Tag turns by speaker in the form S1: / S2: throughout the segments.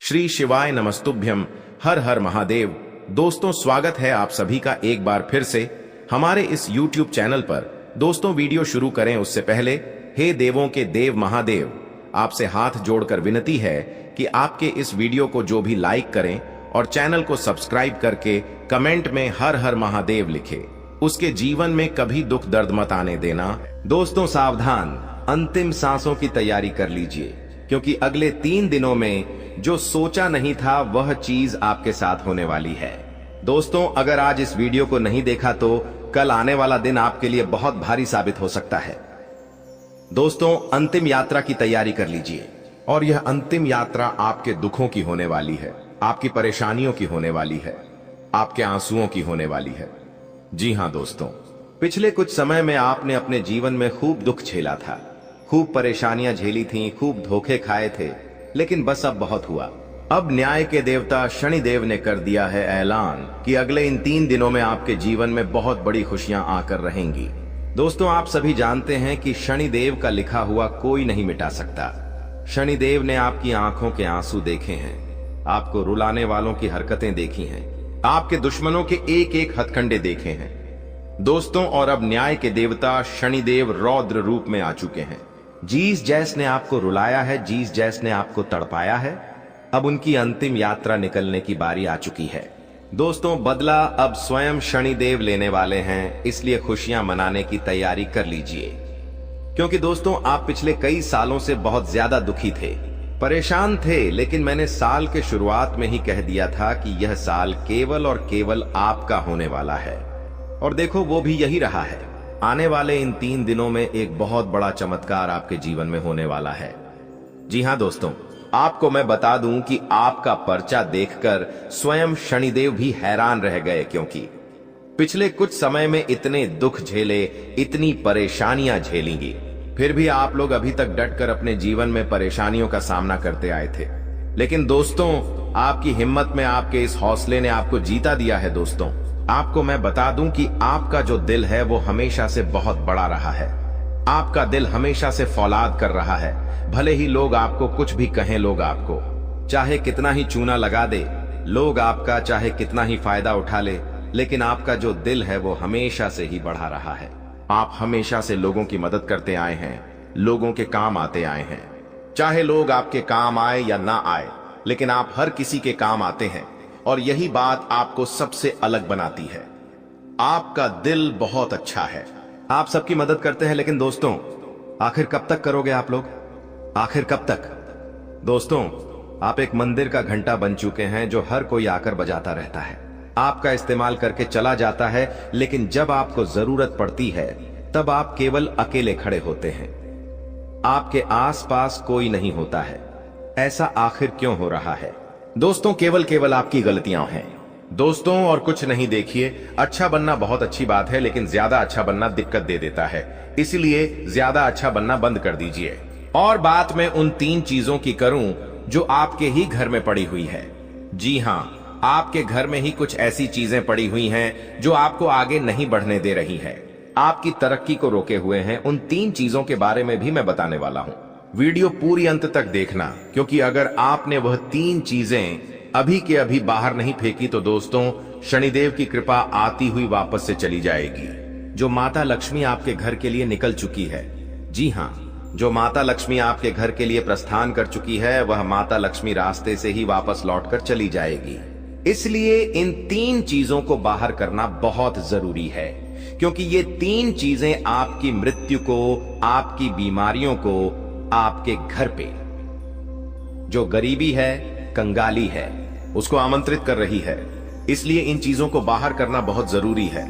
S1: श्री शिवाय नमस्तुभ्यम। हर हर महादेव। दोस्तों, स्वागत है आप सभी का एक बार फिर से हमारे इस YouTube चैनल पर। दोस्तों, वीडियो शुरू करें उससे पहले हे देवों के देव महादेव, आपसे हाथ जोड़कर विनती है कि आपके इस वीडियो को जो भी लाइक करें और चैनल को सब्सक्राइब करके कमेंट में हर हर महादेव लिखे, उसके जीवन में कभी दुख दर्द मत आने देना।
S2: दोस्तों सावधान, अंतिम सांसों की तैयारी कर लीजिए, क्योंकि अगले 3 दिनों में जो सोचा नहीं था वह चीज आपके साथ होने वाली है। दोस्तों, अगर आज इस वीडियो को नहीं देखा तो कल आने वाला दिन आपके लिए बहुत भारी साबित हो सकता है। दोस्तों, अंतिम यात्रा की तैयारी कर लीजिए,
S1: और यह अंतिम यात्रा आपके दुखों की होने वाली है, आपकी परेशानियों की होने वाली है, आपके आंसुओं की होने वाली है। जी हां दोस्तों,
S2: पिछले कुछ समय में आपने अपने जीवन में खूब दुख झेला था, खूब परेशानियां झेली थीं, खूब धोखे खाए थे, लेकिन बस अब बहुत हुआ।
S1: अब न्याय के देवता शनिदेव ने कर दिया है ऐलान कि अगले इन 3 दिनों में आपके जीवन में बहुत बड़ी खुशियां आकर रहेंगी।
S2: दोस्तों, आप सभी जानते हैं कि शनिदेव का लिखा हुआ कोई नहीं मिटा सकता। शनिदेव ने आपकी आंखों के आंसू देखे हैं, आपको रुलाने वालों की हरकतें देखी हैं,
S1: आपके दुश्मनों के एक एक हथकंडे देखे हैं दोस्तों। और अब न्याय के देवता शनिदेव रौद्र रूप में आ चुके हैं।
S2: जीस जैस ने आपको रुलाया है, जीस जैस ने आपको तड़पाया है, अब उनकी अंतिम यात्रा निकलने की बारी आ चुकी है। दोस्तों, बदला अब स्वयं शनिदेव लेने वाले हैं, इसलिए खुशियां मनाने की तैयारी कर लीजिए। क्योंकि दोस्तों, आप पिछले कई सालों से बहुत ज्यादा दुखी थे, परेशान थे, लेकिन मैंने साल के शुरुआत में ही कह दिया था कि यह साल केवल और केवल आपका होने वाला है। और देखो, वो भी यही रहा है। आने वाले इन 3 दिनों में एक बहुत बड़ा चमत्कार आपके जीवन में होने वाला है। जी हां दोस्तों, आपको मैं बता दूं कि आपका पर्चा देखकर स्वयं शनिदेव भी हैरान रह गए, क्योंकि पिछले कुछ समय में इतने दुख झेले, इतनी परेशानियां झेलेंगी, फिर भी आप लोग अभी तक डटकर अपने जीवन में परेशानियों का सामना करते आए थे। लेकिन दोस्तों, आपकी हिम्मत में, आपके इस हौसले ने आपको जीता दिया है। दोस्तों, आपको मैं बता दूं कि आपका जो दिल है वो हमेशा से बहुत बड़ा रहा है। आपका दिल हमेशा से फौलाद कर रहा है। भले ही लोग आपको कुछ भी कहें, लोग आपको चाहे कितना ही चूना लगा दे, लोग आपका चाहे कितना ही फायदा उठा ले, लेकिन आपका जो दिल है वो हमेशा से ही बढ़ा रहा है।
S1: आप हमेशा से लोगों की मदद करते आए हैं, लोगों के काम आते आए हैं। चाहे लोग आपके काम आए या ना आए, लेकिन आप हर किसी के काम आते हैं, और यही बात आपको सबसे अलग बनाती है। आपका दिल बहुत अच्छा है।
S2: आप सबकी मदद करते हैं, लेकिन दोस्तों, आखिर कब तक करोगे आप लोग? आखिर कब तक? दोस्तों, आप एक मंदिर का घंटा बन चुके हैं जो हर कोई आकर बजाता रहता है, आपका इस्तेमाल करके चला जाता है, लेकिन जब आपको जरूरत पड़ती है तब आप केवल अकेले खड़े होते हैं। आपके आसपास कोई नहीं होता है। ऐसा आखिर क्यों हो रहा है?
S1: दोस्तों, केवल आपकी गलतियां हैं दोस्तों, और कुछ नहीं। देखिए, अच्छा बनना बहुत अच्छी बात है, लेकिन ज्यादा अच्छा बनना दिक्कत दे देता है, इसलिए ज्यादा अच्छा बनना बंद कर दीजिए। और बात मैं उन 3 चीजों की करूं जो आपके ही घर में पड़ी हुई है। जी हां, आपके घर में ही कुछ ऐसी चीजें पड़ी हुई हैं जो आपको आगे नहीं बढ़ने दे रही हैं, आपकी तरक्की को रोके हुए हैं। उन 3 चीजों के बारे में भी मैं बताने वाला हूं। वीडियो पूरी अंत तक देखना, क्योंकि अगर आपने वह 3 चीजें अभी के अभी बाहर नहीं फेंकी तो दोस्तों, शनिदेव की कृपा आती हुई वापस से चली जाएगी।
S2: जो माता लक्ष्मी आपके घर के लिए निकल चुकी है, जी हां, जो माता लक्ष्मी आपके घर के लिए प्रस्थान कर चुकी है, वह माता लक्ष्मी रास्ते से ही वापस लौटकर चली जाएगी। इसलिए इन 3 चीजों को बाहर करना बहुत जरूरी है, क्योंकि ये 3 चीजें आपकी मृत्यु को, आपकी बीमारियों को, आपके घर पे जो गरीबी है, कंगाली है, उसको आमंत्रित कर रही है। इसलिए इन चीजों को बाहर करना बहुत जरूरी है।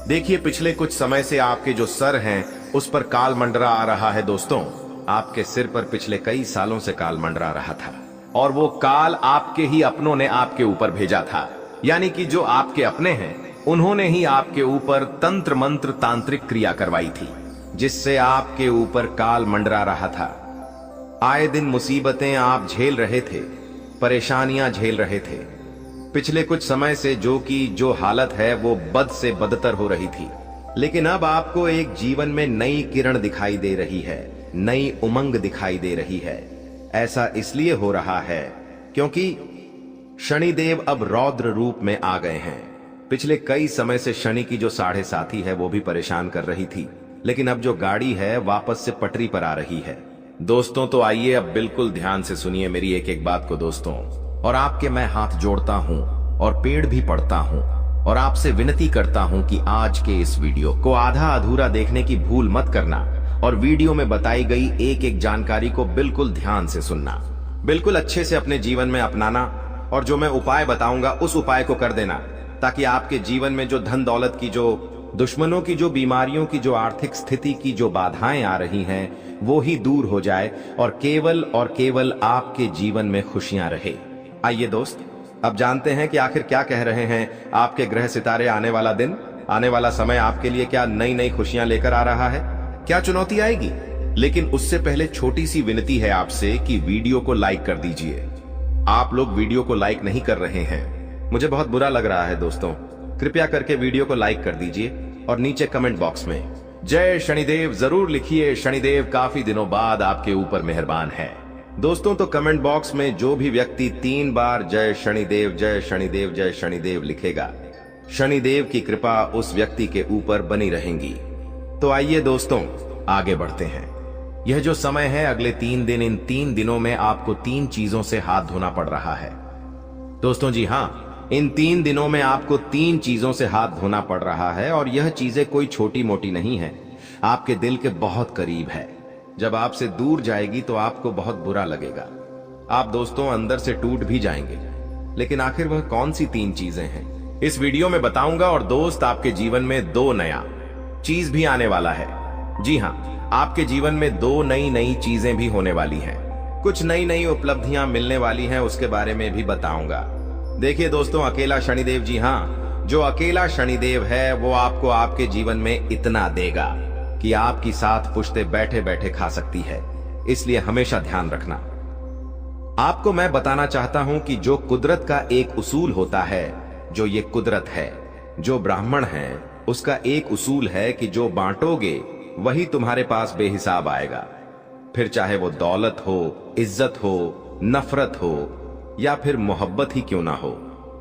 S2: देखिए, पिछले कुछ समय से आपके जो सर हैं उस पर काल मंडरा आ रहा है। दोस्तों, आपके सिर पर पिछले कई सालों से काल मंडरा रहा था, और वो काल आपके ही अपनों ने आपके ऊपर भेजा था। यानी कि जो आपके अपने हैं उन्होंने ही आपके ऊपर तंत्र मंत्र तांत्रिक क्रिया करवाई थी, जिससे आपके ऊपर काल मंडरा रहा था। आए दिन मुसीबतें आप झेल रहे थे, परेशानियां झेल रहे थे। पिछले कुछ समय से जो हालत है वो बद से बदतर हो रही थी, लेकिन अब आपको एक जीवन में नई किरण दिखाई दे रही है, नई उमंग दिखाई दे रही है। ऐसा इसलिए हो रहा है क्योंकि शनिदेव अब रौद्र रूप में आ गए हैं। पिछले कई समय से शनि की जो साढ़े साथी है वो भी परेशान कर रही थी, लेकिन अब जो गाड़ी है वापस से पटरी पर आ रही है। दोस्तों तो आइए अब बिल्कुल ध्यान से सुनिए मेरी एक एक बात को दोस्तों, और आपके मैं हाथ जोड़ता हूं और पेड़ भी पड़ता हूं और आपसे विनती करता हूं कि आज के इस वीडियो को आधा अधूरा देखने की भूल मत करना और वीडियो में बताई गई एक एक जानकारी को बिल्कुल ध्यान से सुनना, बिल्कुल अच्छे से अपने जीवन में अपनाना और जो मैं उपाय बताऊंगा उस उपाय को कर देना, ताकि आपके जीवन में जो धन दौलत की, जो दुश्मनों की, जो बीमारियों की, जो आर्थिक स्थिति की जो बाधाएं आ रही हैं वो ही दूर हो जाए और केवल आपके जीवन में खुशियां रहे। आइए दोस्त, अब जानते हैं कि आखिर क्या कह रहे हैं आपके ग्रह सितारे। आने वाला दिन, आने वाला समय आपके लिए क्या नई नई खुशियां लेकर आ रहा है, क्या चुनौती आएगी। लेकिन उससे पहले छोटी सी विनती है आपसे कि वीडियो को लाइक कर दीजिए। आप लोग वीडियो को लाइक नहीं कर रहे हैं, मुझे बहुत बुरा लग रहा है दोस्तों। कृपया करके वीडियो को लाइक कर दीजिए और नीचे कमेंट बॉक्स में जय शनिदेव जरूर लिखिए। शनिदेव काफी दिनों बाद आपके ऊपर मेहरबान है। दोस्तों तो कमेंट बॉक्स में जो भी व्यक्ति 3 बार जय शनिदेव जय शनिदेव जय शनिदेव लिखेगा, शनिदेव की कृपा उस व्यक्ति के ऊपर बनी रहेगी। तो आइए दोस्तों आगे बढ़ते हैं। यह जो समय है अगले 3 दिन, इन 3 दिनों में आपको 3 चीजों से हाथ धोना पड़ रहा है दोस्तों। जी हाँ, इन 3 दिनों में आपको 3 चीजों से हाथ धोना पड़ रहा है और यह चीजें कोई छोटी मोटी नहीं है, आपके दिल के बहुत करीब है। जब आपसे दूर जाएगी तो आपको बहुत बुरा लगेगा, आप दोस्तों अंदर से टूट भी जाएंगे। लेकिन आखिर वह कौन सी 3 चीजें हैं इस वीडियो में बताऊंगा। और दोस्त आपके जीवन में 2 नया चीज भी आने वाला है। जी हाँ, आपके जीवन में 2 नई चीजें भी होने वाली हैं। कुछ नई उपलब्धियां मिलने वाली हैं, उसके बारे में भी बताऊंगा। देखिए दोस्तों, अकेला शनिदेव, जी हाँ, जो अकेला शनिदेव है वो आपको आपके जीवन में इतना देगा कि आपकी साथ पुश्ते बैठे बैठे खा सकती है। इसलिए हमेशा ध्यान रखना। आपको मैं बताना चाहता हूं कि जो कुदरत का एक उसूल होता है, जो ये कुदरत है, जो ब्राह्मण है, उसका एक उसूल है कि जो बांटोगे वही तुम्हारे पास बेहिसाब आएगा। फिर चाहे वो दौलत हो, इज्जत हो, नफरत हो या फिर मोहब्बत ही क्यों ना हो,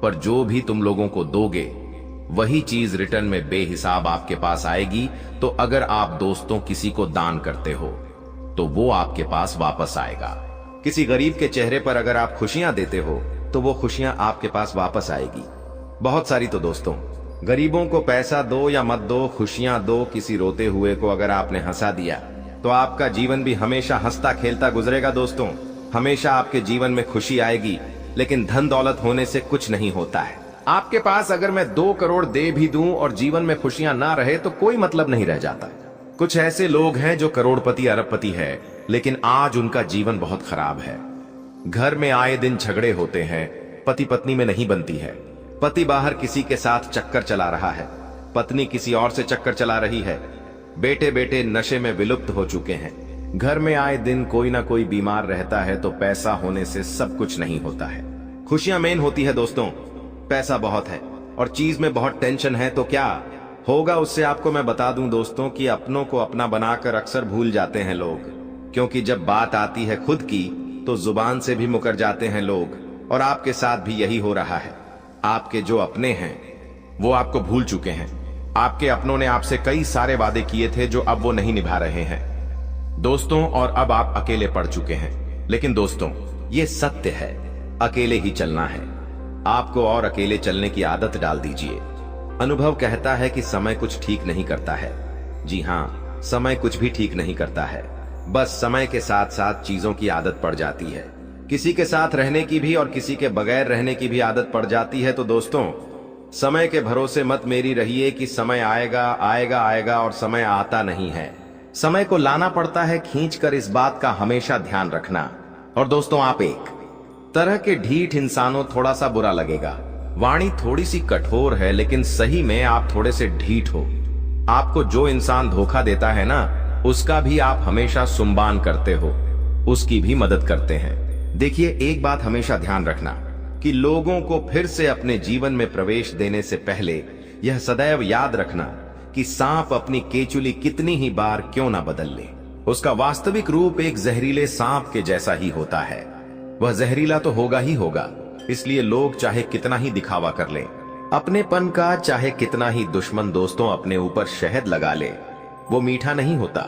S2: पर जो भी तुम लोगों को दोगे वही चीज रिटर्न में बेहिसाब आपके पास आएगी। तो अगर आप दोस्तों किसी को दान करते हो तो वो आपके पास वापस आएगा। किसी गरीब के चेहरे पर अगर आप खुशियां देते हो तो वो खुशियां आपके पास वापस आएगी। बहुत सारी। तो दोस्तों, गरीबों को पैसा दो या मत दो, खुशियां दो। किसी रोते हुए को अगर आपने हंसा दिया तो आपका जीवन भी हमेशा हंसता खेलता गुजरेगा दोस्तों। हमेशा आपके जीवन में खुशी आएगी। लेकिन धन दौलत होने से कुछ नहीं होता है। आपके पास अगर मैं 2 करोड़ दे भी दूं और जीवन में खुशियां ना रहे तो कोई मतलब नहीं रह जाता। कुछ ऐसे लोग हैं जो करोड़पति अरबपति है, लेकिन आज उनका जीवन बहुत खराब है। घर में आए दिन झगड़े होते हैं, पति पत्नी में नहीं बनती है। पति बाहर किसी के साथ चक्कर चला रहा है, पत्नी किसी और से चक्कर चला रही है, बेटे नशे में विलुप्त हो चुके हैं। घर में आए दिन कोई ना कोई बीमार रहता है। तो पैसा होने से सब कुछ नहीं होता है। खुशियां मेन होती है दोस्तों। पैसा बहुत है और चीज में बहुत टेंशन है, तो क्या होगा उससे आपको मैं बता दूं दोस्तों कि अपनों को अपना बनाकर अक्सर भूल जाते हैं लोग। क्योंकि जब बात आती है खुद की तो जुबान से भी मुकर जाते हैं लोग, और आपके साथ भी यही हो रहा है। आपके जो अपने हैं वो आपको भूल चुके हैं। आपके अपनों ने आपसे कई सारे वादे किए थे जो अब वो नहीं निभा रहे हैं दोस्तों, और अब आप अकेले पड़ चुके हैं। लेकिन दोस्तों, ये सत्य है, अकेले ही चलना है आपको, और अकेले चलने की आदत डाल दीजिए। अनुभव कहता है कि समय कुछ ठीक नहीं करता है। जी हाँ, समय कुछ भी ठीक नहीं करता है। बस समय के साथ साथ चीजों की आदत पड़ जाती है। किसी के साथ रहने की भी और किसी के बगैर रहने की भी आदत पड़ जाती है। तो दोस्तों, समय के भरोसे मत मेरी रहिए कि समय आएगा और समय आता नहीं है। समय को लाना पड़ता है खींचकर, इस बात का हमेशा ध्यान रखना। और दोस्तों, आप एक तरह के ढीठ इंसानों, थोड़ा सा बुरा लगेगा, वाणी थोड़ी सी कठोर है, लेकिन सही में आप थोड़े से ढीठ हो। आपको जो इंसान धोखा देता है ना, उसका भी आप हमेशा सुम्बान करते हो, उसकी भी मदद करते हैं। देखिए, एक बात हमेशा ध्यान रखना कि लोगों को फिर से अपने जीवन में प्रवेश देने से पहले यह सदैव याद रखना कि सांप अपनी केचुली कितनी ही बार क्यों ना बदल ले, उसका वास्तविक रूप एक जहरीले सांप के जैसा ही होता है।
S1: वह जहरीला तो होगा ही होगा, इसलिए लोग चाहे कितना ही दिखावा कर लें अपनेपन का, चाहे कितना ही दुश्मन दोस्तों अपने ऊपर शहद लगा ले, वो मीठा नहीं होता।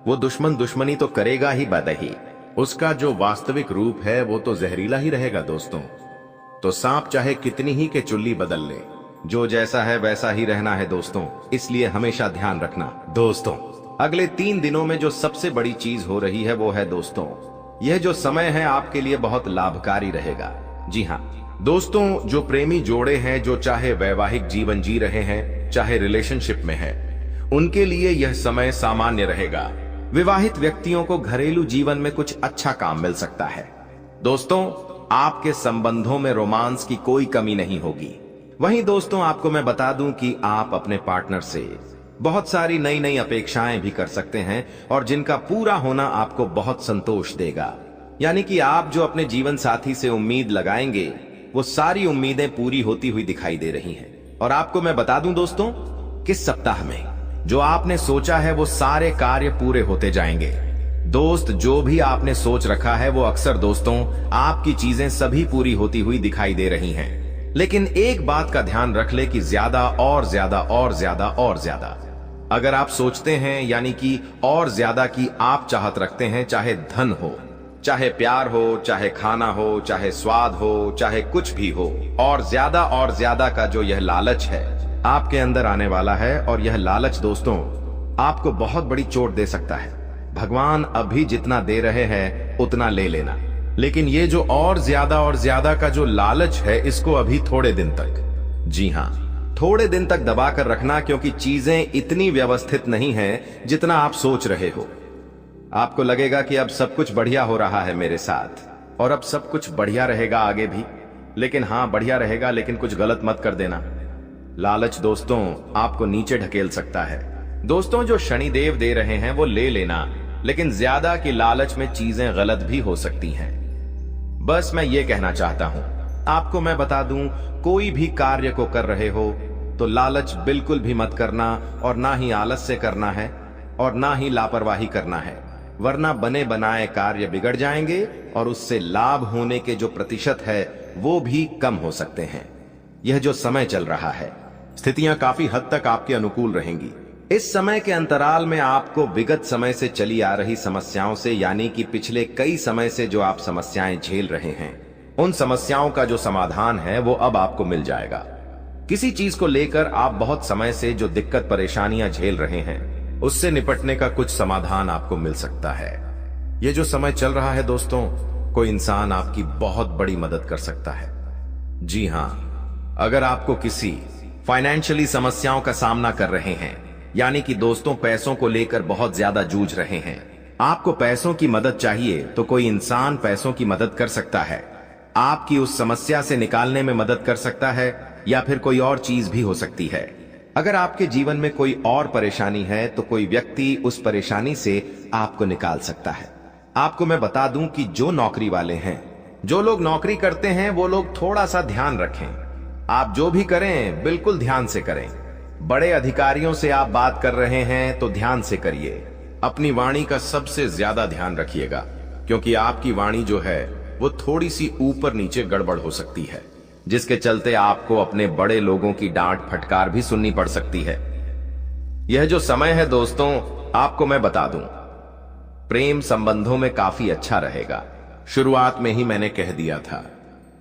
S1: वो दुश्मन दुश्मनी तो करेगा ही बदही, उसका जो वास्तविक रूप है वो तो जहरीला ही रहेगा दोस्तों। तो सांप चाहे कितनी ही के चुल्ली बदल ले, जो जैसा है वैसा ही रहना है दोस्तों, इसलिए हमेशा ध्यान रखना दोस्तों। अगले 3 दिनों में जो सबसे बड़ी चीज हो रही है वो है दोस्तों, यह जो समय है आपके लिए बहुत लाभकारी रहेगा। जी हाँ दोस्तों, जो प्रेमी जोड़े हैं, जो चाहे वैवाहिक जीवन जी रहे हैं चाहे रिलेशनशिप में है, उनके लिए यह समय सामान्य रहेगा। विवाहित व्यक्तियों को घरेलू जीवन में कुछ अच्छा काम मिल सकता है। दोस्तों, आपके संबंधों में रोमांस की कोई कमी नहीं होगी। वहीं दोस्तों, आपको मैं बता दूं कि आप अपने पार्टनर से बहुत सारी नई नई अपेक्षाएं भी कर सकते हैं और जिनका पूरा होना आपको बहुत संतोष देगा। यानी कि आप जो अपने जीवन साथी से उम्मीद लगाएंगे वो सारी उम्मीदें पूरी होती हुई दिखाई दे रही हैं। और आपको मैं बता दूं दोस्तों, किस सप्ताह में जो आपने सोचा है वो सारे कार्य पूरे होते जाएंगे। दोस्त, जो भी आपने सोच रखा है वो अक्सर दोस्तों आपकी चीजें सभी पूरी होती हुई दिखाई दे रही हैं। लेकिन एक बात का ध्यान रख ले कि ज्यादा और ज्यादा और ज्यादा और ज्यादा अगर आप सोचते हैं, यानी कि और ज्यादा की आप चाहत रखते हैं, चाहे धन हो, चाहे प्यार हो, चाहे खाना हो, चाहे स्वाद हो, चाहे कुछ भी हो, और ज्यादा का जो यह लालच है आपके अंदर आने वाला है, और यह लालच दोस्तों आपको बहुत बड़ी चोट दे सकता है। भगवान अभी जितना दे रहे हैं उतना ले लेना, लेकिन ये जो और ज्यादा का जो लालच है इसको अभी थोड़े दिन तक, जी हाँ थोड़े दिन तक दबा कर रखना, क्योंकि चीजें इतनी व्यवस्थित नहीं है जितना आप सोच रहे हो। आपको लगेगा कि अब सब कुछ बढ़िया हो रहा है मेरे साथ, और अब सब कुछ बढ़िया रहेगा आगे भी, लेकिन हाँ बढ़िया रहेगा, लेकिन कुछ गलत मत कर देना। लालच दोस्तों आपको नीचे ढकेल सकता है। दोस्तों, जो शनिदेव दे रहे हैं वो ले लेना, लेकिन ज्यादा की लालच में चीजें गलत भी हो सकती हैं। बस मैं ये कहना चाहता हूं, आपको मैं बता दूं, कोई भी कार्य को कर रहे हो तो लालच बिल्कुल भी मत करना, और ना ही आलस्य करना है और ना ही लापरवाही करना है, वरना बने बनाए कार्य बिगड़ जाएंगे और उससे लाभ होने के जो प्रतिशत है वो भी कम हो सकते हैं। यह जो समय चल रहा है, स्थितियां काफी हद तक आपके अनुकूल रहेंगी। इस समय के अंतराल में आपको विगत समय से चली आ रही समस्याओं से, यानी कि पिछले कई समय से जो आप समस्याएं झेल रहे हैं, उन समस्याओं का जो समाधान है वो अब आपको मिल जाएगा। किसी चीज को लेकर आप बहुत समय से जो दिक्कत परेशानियां झेल रहे हैं, उससे निपटने का कुछ समाधान आपको मिल सकता है। ये जो समय चल रहा है दोस्तों, कोई इंसान आपकी बहुत बड़ी मदद कर सकता है। जी हाँ, अगर आपको किसी फाइनेंशियली समस्याओं का सामना कर रहे हैं, यानी कि दोस्तों पैसों को लेकर बहुत ज्यादा जूझ रहे हैं, आपको पैसों की मदद चाहिए, तो कोई इंसान पैसों की मदद कर सकता है, आपकी उस समस्या से निकालने में मदद कर सकता है, या फिर कोई और चीज भी हो सकती है। अगर आपके जीवन में कोई और परेशानी है तो कोई व्यक्ति उस परेशानी से आपको निकाल सकता है। आपको मैं बता दूं कि जो नौकरी वाले हैं, जो लोग नौकरी करते हैं, वो लोग थोड़ा सा ध्यान रखें। आप जो भी करें बिल्कुल ध्यान से करें। बड़े अधिकारियों से आप बात कर रहे हैं तो ध्यान से करिए। अपनी वाणी का सबसे ज्यादा ध्यान रखिएगा, क्योंकि आपकी वाणी जो है वो थोड़ी सी ऊपर नीचे गड़बड़ हो सकती है, जिसके चलते आपको अपने बड़े लोगों की डांट फटकार भी सुननी पड़ सकती है। यह जो समय है दोस्तों, आपको मैं बता दूं, प्रेम संबंधों में काफी अच्छा रहेगा। शुरुआत में ही मैंने कह दिया था,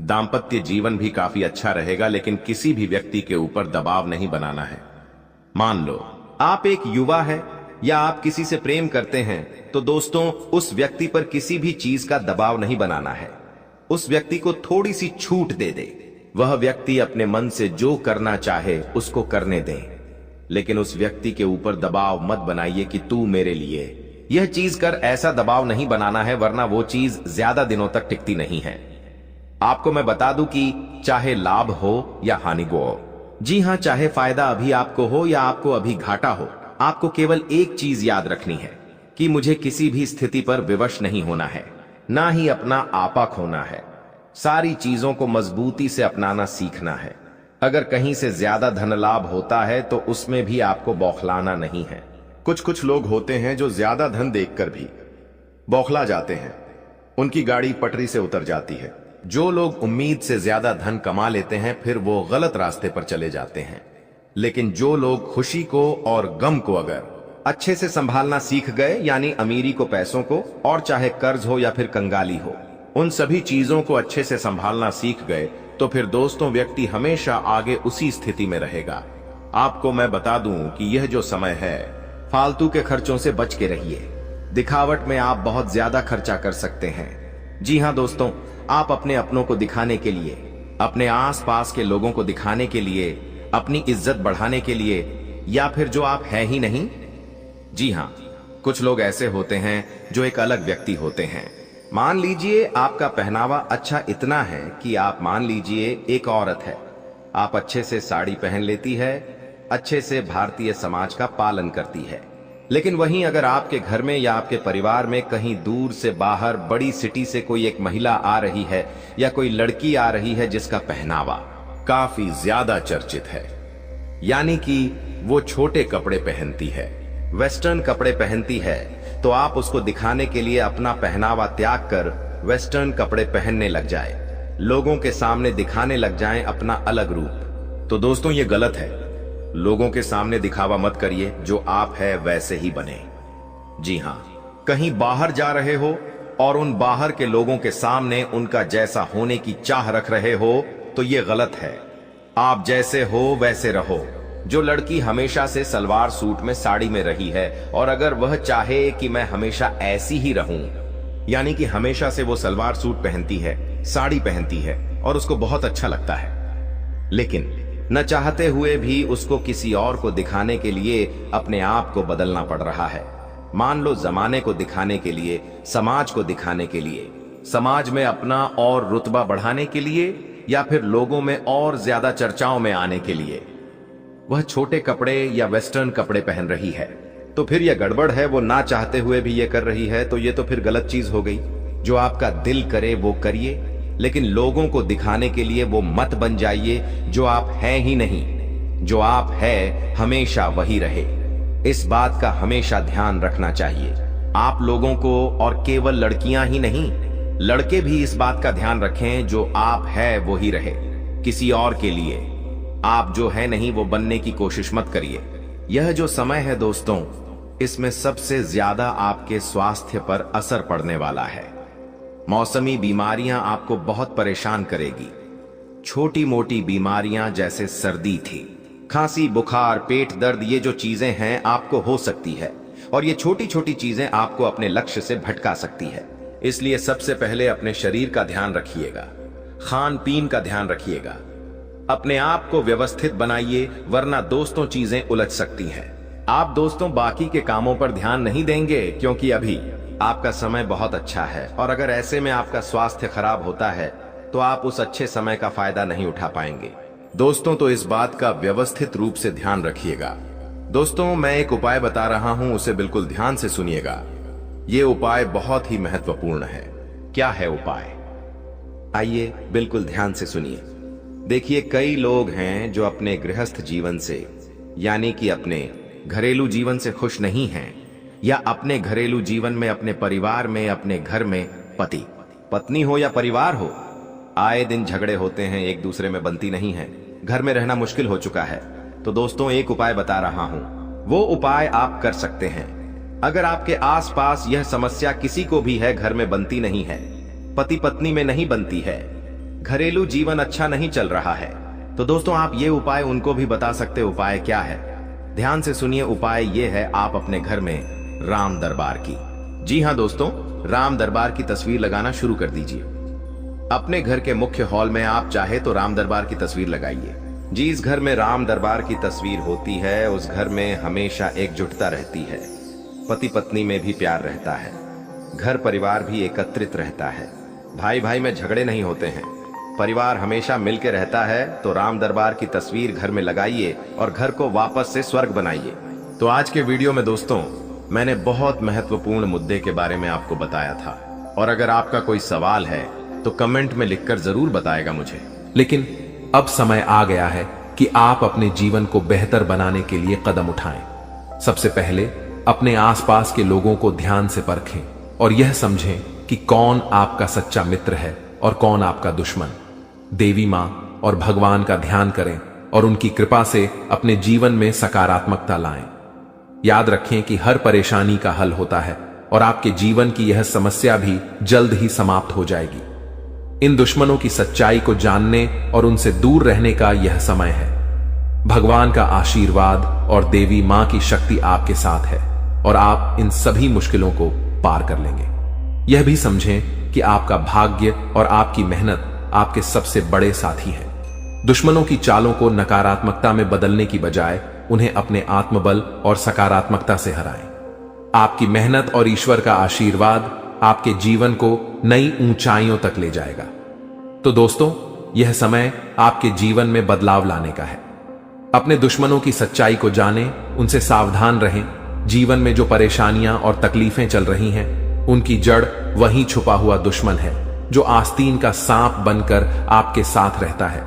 S1: दांपत्य जीवन भी काफी अच्छा रहेगा, लेकिन किसी भी व्यक्ति के ऊपर दबाव नहीं बनाना है। मान लो आप एक युवा है या आप किसी से प्रेम करते हैं, तो दोस्तों उस व्यक्ति पर किसी भी चीज का दबाव नहीं बनाना है। उस व्यक्ति को थोड़ी सी छूट दे दे। वह व्यक्ति अपने मन से जो करना चाहे उसको करने दें, लेकिन उस व्यक्ति के ऊपर दबाव मत बनाइए कि तू मेरे लिए यह चीज कर। ऐसा दबाव नहीं बनाना है, वरना वो चीज ज्यादा दिनों तक टिकती नहीं है। आपको मैं बता दूं कि चाहे लाभ हो या हानि को हो, जी हां, चाहे फायदा अभी आपको हो या आपको अभी घाटा हो, आपको केवल एक चीज याद रखनी है कि मुझे किसी भी स्थिति पर विवश नहीं होना है, ना ही अपना आपा खोना है। सारी चीजों को मजबूती से अपनाना सीखना है। अगर कहीं से ज्यादा धन लाभ होता है तो उसमें भी आपको बौखलाना नहीं है। कुछ लोग होते हैं जो ज्यादा धन देखकर भी बौखला जाते हैं, उनकी गाड़ी पटरी से उतर जाती है। जो लोग उम्मीद से ज्यादा धन कमा लेते हैं फिर वो गलत रास्ते पर चले जाते हैं। लेकिन जो लोग खुशी को और गम को अगर अच्छे से संभालना सीख गए, यानी अमीरी को पैसों को, और चाहे कर्ज हो या फिर कंगाली हो, उन सभी चीजों को अच्छे से संभालना सीख गए, तो फिर दोस्तों व्यक्ति हमेशा आगे उसी स्थिति में रहेगा। आपको मैं बता दूं कि यह जो समय है, फालतू के खर्चों से बच के रहिए। दिखावट में आप बहुत ज्यादा खर्चा कर सकते हैं। जी हाँ दोस्तों, आप अपने अपनों को दिखाने के लिए, अपने आसपास के लोगों को दिखाने के लिए, अपनी इज्जत बढ़ाने के लिए, या फिर जो आप हैं ही नहीं। जी हाँ, कुछ लोग ऐसे होते हैं जो एक अलग व्यक्ति होते हैं। मान लीजिए आपका पहनावा अच्छा इतना है कि आप मान लीजिए एक औरत है, आप अच्छे से साड़ी पहन लेती है, अच्छे से भारतीय समाज का पालन करती है। लेकिन वहीं अगर आपके घर में या आपके परिवार में कहीं दूर से बाहर बड़ी सिटी से कोई एक महिला आ रही है या कोई लड़की आ रही है जिसका पहनावा काफी ज्यादा चर्चित है, यानी कि वो छोटे कपड़े पहनती है, वेस्टर्न कपड़े पहनती है, तो आप उसको दिखाने के लिए अपना पहनावा त्याग कर वेस्टर्न कपड़े पहनने लग जाए, लोगों के सामने दिखाने लग जाएं अपना अलग रूप। तो दोस्तों ये गलत है। लोगों के सामने दिखावा मत करिए, जो आप है वैसे ही बने। जी हाँ, कहीं बाहर जा रहे हो और उन बाहर के लोगों के सामने उनका जैसा होने की चाह रख रहे हो तो ये गलत है। आप जैसे हो वैसे रहो। जो लड़की हमेशा से सलवार सूट में साड़ी में रही है और अगर वह चाहे कि मैं हमेशा ऐसी ही रहूं, यानी कि हमेशा से वो सलवार सूट पहनती है, साड़ी पहनती है और उसको बहुत अच्छा लगता है, लेकिन न चाहते हुए भी उसको किसी और को दिखाने के लिए अपने आप को बदलना पड़ रहा है। मान लो जमाने को दिखाने के लिए, समाज को दिखाने के लिए, समाज में अपना और रुतबा बढ़ाने के लिए, या फिर लोगों में और ज्यादा चर्चाओं में आने के लिए वह छोटे कपड़े या वेस्टर्न कपड़े पहन रही है, तो फिर यह गड़बड़ है। वो ना चाहते हुए भी ये कर रही है, तो ये तो फिर गलत चीज हो गई। जो आपका दिल करे वो करिए, लेकिन लोगों को दिखाने के लिए वो मत बन जाइए जो आप हैं ही नहीं। जो आप है हमेशा वही रहे। इस बात का हमेशा ध्यान रखना चाहिए। आप लोगों को, और केवल लड़कियां ही नहीं, लड़के भी इस बात का ध्यान रखें, जो आप है वो ही रहे। किसी और के लिए आप जो है नहीं वो बनने की कोशिश मत करिए। यह जो समय है दोस्तों, इसमें सबसे ज्यादा आपके स्वास्थ्य पर असर पड़ने वाला है। मौसमी बीमारियां आपको बहुत परेशान करेगी। छोटी मोटी बीमारियां जैसे सर्दी थी, खांसी, बुखार, पेट दर्द, ये जो चीजें हैं आपको हो सकती है, और ये छोटी छोटी चीजें आपको अपने लक्ष्य से भटका सकती है। इसलिए सबसे पहले अपने शरीर का ध्यान रखिएगा, खान पीन का ध्यान रखिएगा, अपने आप को व्यवस्थित बनाइए, वरना दोस्तों चीजें उलझ सकती हैं। आप दोस्तों बाकी के कामों पर ध्यान नहीं देंगे क्योंकि अभी आपका समय बहुत अच्छा है, और अगर ऐसे में आपका स्वास्थ्य खराब होता है तो आप उस अच्छे समय का फायदा नहीं उठा पाएंगे। दोस्तों तो इस बात का व्यवस्थित रूप से ध्यान रखिएगा। दोस्तों मैं एक उपाय बता रहा हूं, उसे बिल्कुल ध्यान से सुनिएगा। ये उपाय बहुत ही महत्वपूर्ण है। क्या है उपाय? आइए बिल्कुल ध्यान से सुनिए। देखिए, कई लोग हैं जो अपने गृहस्थ जीवन से, यानी कि अपने घरेलू जीवन से खुश नहीं हैं, या अपने घरेलू जीवन में, अपने परिवार में, अपने घर में पति पत्नी हो या परिवार हो, आए दिन झगड़े होते हैं, एक दूसरे में बनती नहीं है, घर में रहना मुश्किल हो चुका है। तो दोस्तों एक उपाय बता रहा हूं, वो उपाय आप कर सकते हैं। अगर आपके आसपास यह समस्या किसी को भी है, घर में बनती नहीं है, पति पत्नी में नहीं बनती है, घरेलू जीवन अच्छा नहीं चल रहा है, तो दोस्तों आप ये उपाय उनको भी बता सकते। उपाय क्या है? ध्यान से सुनिए। उपाय ये है, आप अपने घर में राम दरबार की, जी हां दोस्तों, राम दरबार की तस्वीर लगाना शुरू कर दीजिए। अपने घर के मुख्य हॉल में आप चाहे तो राम दरबार की तस्वीर लगाइए। जिस घर में राम दरबार की तस्वीर होती है उस घर में हमेशा एकजुटता रहती है, पति पत्नी में भी प्यार रहता है, घर परिवार भी एकत्रित रहता है, भाई भाई में झगड़े नहीं होते हैं, परिवार हमेशा मिलकर रहता है। तो राम दरबार की तस्वीर घर में लगाइए और घर को वापस से स्वर्ग बनाइए। तो आज के वीडियो में दोस्तों मैंने बहुत महत्वपूर्ण मुद्दे के बारे में आपको बताया था, और अगर आपका कोई सवाल है तो कमेंट में लिखकर जरूर बताएगा मुझे।
S3: लेकिन अब समय आ गया है कि आप अपने जीवन को बेहतर बनाने के लिए कदम उठाएं। सबसे पहले अपने आसपास के लोगों को ध्यान से परखें और यह समझें कि कौन आपका सच्चा मित्र है और कौन आपका दुश्मन। देवी मां और भगवान का ध्यान करें और उनकी कृपा से अपने जीवन में सकारात्मकता लाएं। याद रखें कि हर परेशानी का हल होता है और आपके जीवन की यह समस्या भी जल्द ही समाप्त हो जाएगी। इन दुश्मनों की सच्चाई को जानने और उनसे दूर रहने का यह समय है। भगवान का आशीर्वाद और देवी मां की शक्ति आपके साथ है और आप इन सभी मुश्किलों को पार कर लेंगे। यह भी समझें कि आपका भाग्य और आपकी मेहनत आपके सबसे बड़े साथी हैं। दुश्मनों की चालों को नकारात्मकता में बदलने की बजाय उन्हें अपने आत्मबल और सकारात्मकता से हराएं। आपकी मेहनत और ईश्वर का आशीर्वाद आपके जीवन को नई ऊंचाइयों तक ले जाएगा। तो दोस्तों, यह समय आपके जीवन में बदलाव लाने का है। अपने दुश्मनों की सच्चाई को जानें, उनसे सावधान रहें। जीवन में जो परेशानियां और तकलीफें चल रही हैं, उनकी जड़ वहीं छुपा हुआ दुश्मन है जो आस्तीन का सांप बनकर आपके साथ रहता है।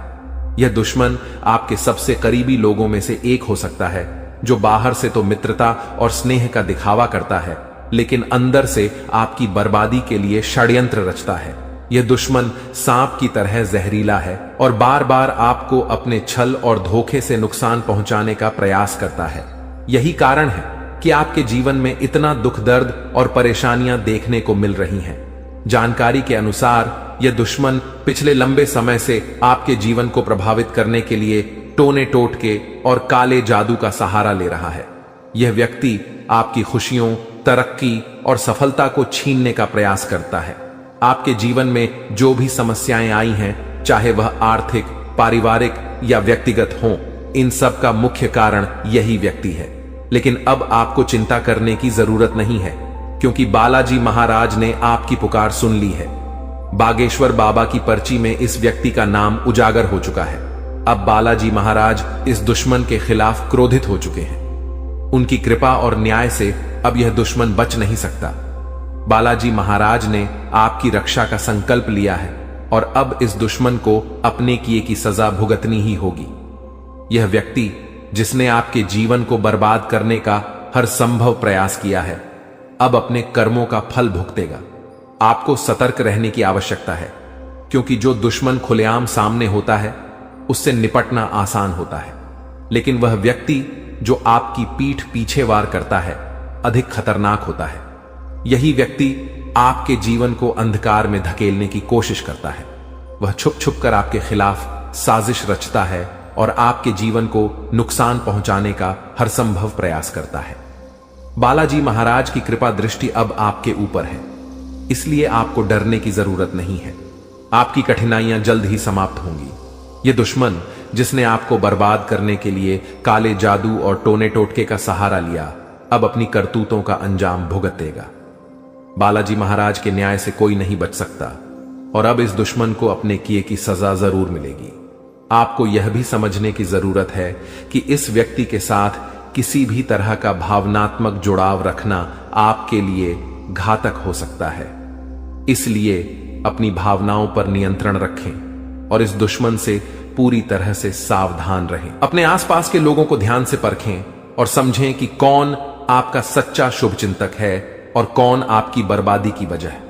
S3: यह दुश्मन आपके सबसे करीबी लोगों में से एक हो सकता है, जो बाहर से तो मित्रता और स्नेह का दिखावा करता है, लेकिन अंदर से आपकी बर्बादी के लिए षड्यंत्र रचता है। यह दुश्मन सांप की तरह जहरीला है और बार बार आपको अपने छल और धोखे से नुकसान पहुंचाने का प्रयास करता है। यही कारण है कि आपके जीवन में इतना दुख दर्द और परेशानियां देखने को मिल रही हैं। जानकारी के अनुसार यह दुश्मन पिछले लंबे समय से आपके जीवन को प्रभावित करने के लिए टोने टोटके और काले जादू का सहारा ले रहा है। यह व्यक्ति आपकी खुशियों, तरक्की और सफलता को छीनने का प्रयास करता है। आपके जीवन में जो भी समस्याएं आई हैं, चाहे वह आर्थिक, पारिवारिक या व्यक्तिगत हों, इन सब का मुख्य कारण यही व्यक्ति है। लेकिन अब आपको चिंता करने की जरूरत नहीं है, क्योंकि बालाजी महाराज ने आपकी पुकार सुन ली है। बागेश्वर बाबा की पर्ची में इस व्यक्ति का नाम उजागर हो चुका है। अब बालाजी महाराज इस दुश्मन के खिलाफ क्रोधित हो चुके हैं। उनकी कृपा और न्याय से अब यह दुश्मन बच नहीं सकता। बालाजी महाराज ने आपकी रक्षा का संकल्प लिया है और अब इस दुश्मन को अपने किए की सजा भुगतनी ही होगी। यह व्यक्ति जिसने आपके जीवन को बर्बाद करने का हर संभव प्रयास किया है, अब अपने कर्मों का फल भुगतेगा। आपको सतर्क रहने की आवश्यकता है, क्योंकि जो दुश्मन खुलेआम सामने होता है, उससे निपटना आसान होता है, लेकिन वह व्यक्ति जो आपकी पीठ पीछे वार करता है, अधिक खतरनाक होता है। यही व्यक्ति आपके जीवन को अंधकार में धकेलने की कोशिश करता है। वह छुप छुप कर आपके खिलाफ साजिश रचता है और आपके जीवन को नुकसान पहुंचाने का हर संभव प्रयास करता है। बालाजी महाराज की कृपा दृष्टि अब आपके ऊपर है, इसलिए आपको डरने की जरूरत नहीं है। आपकी कठिनाइयां जल्द ही समाप्त होंगी। यह दुश्मन जिसने आपको बर्बाद करने के लिए काले जादू और टोने टोटके का सहारा लिया, अब अपनी करतूतों का अंजाम भुगतेगा। बालाजी महाराज के न्याय से कोई नहीं बच सकता और अब इस दुश्मन को अपने किए की सजा जरूर मिलेगी। आपको यह भी समझने की जरूरत है कि इस व्यक्ति के साथ किसी भी तरह का भावनात्मक जुड़ाव रखना आपके लिए घातक हो सकता है। इसलिए अपनी भावनाओं पर नियंत्रण रखें और इस दुश्मन से पूरी तरह से सावधान रहें। अपने आसपास के लोगों को ध्यान से परखें और समझें कि कौन आपका सच्चा शुभचिंतक है और कौन आपकी बर्बादी की वजह है।